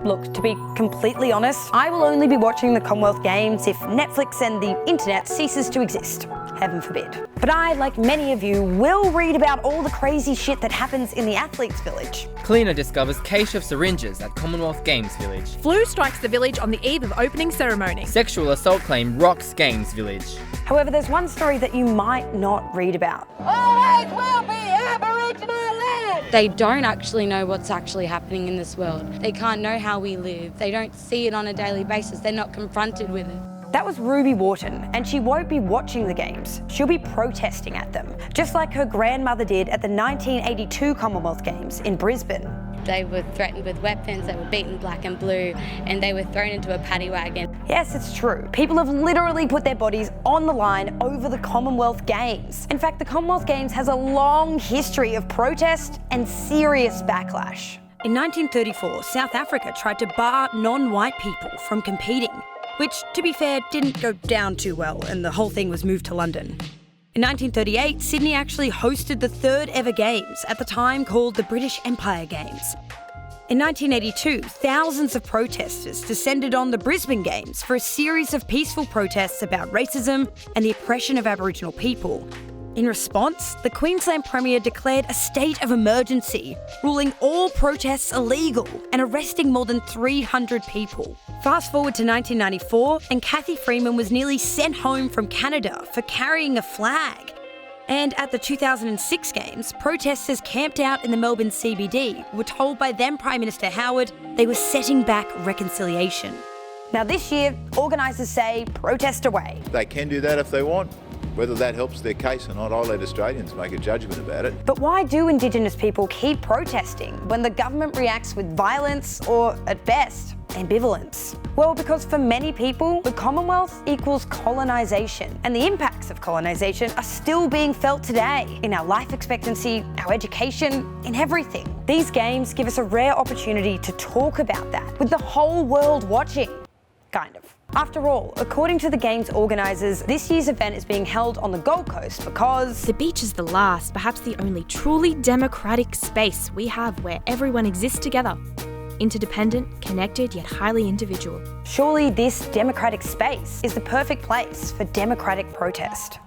Look, to be completely honest, I will only be watching the Commonwealth Games if Netflix and the internet ceases to exist. Heaven forbid. But I, like many of you, will read about all the crazy shit that happens in the athletes' village. Cleaner discovers cache of syringes at Commonwealth Games village. Flu strikes the village on the eve of opening ceremony. Sexual assault claim rocks Games village. However, there's one story that you might not read about. Always will be Aboriginal land! They don't actually know what's actually happening in this world. They can't know how we live. They don't see it on a daily basis. They're not confronted with it. That was Ruby Wharton, and she won't be watching the games. She'll be protesting at them, just like her grandmother did at the 1982 Commonwealth Games in Brisbane. They were threatened with weapons, they were beaten black and blue, and they were thrown into a paddy wagon. Yes, it's true. People have literally put their bodies on the line over the Commonwealth Games. In fact, the Commonwealth Games has a long history of protest and serious backlash. In 1934, South Africa tried to bar non-white people from competing, which, to be fair, didn't go down too well, and the whole thing was moved to London. In 1938, Sydney actually hosted the third ever Games, at the time called the British Empire Games. In 1982, thousands of protesters descended on the Brisbane Games for a series of peaceful protests about racism and the oppression of Aboriginal people. In response, the Queensland Premier declared a state of emergency, ruling all protests illegal and arresting more than 300 people. Fast forward to 1994, and Cathy Freeman was nearly sent home from Canada for carrying a flag. And at the 2006 Games, protesters camped out in the Melbourne CBD were told by then Prime Minister Howard they were setting back reconciliation. Now this year, organisers say protest away. They can do that if they want. Whether that helps their case or not, I'll let Australians make a judgment about it. But why do Indigenous people keep protesting when the government reacts with violence or, at best, ambivalence? Well, because for many people, the Commonwealth equals colonisation, and the impacts of colonisation are still being felt today in our life expectancy, our education, in everything. These games give us a rare opportunity to talk about that with the whole world watching. Kind of. After all, according to the Games organisers, this year's event is being held on the Gold Coast because The beach is the last, perhaps the only truly democratic space we have where everyone exists together. Interdependent, connected, yet highly individual. surely this democratic space is the perfect place for democratic protest.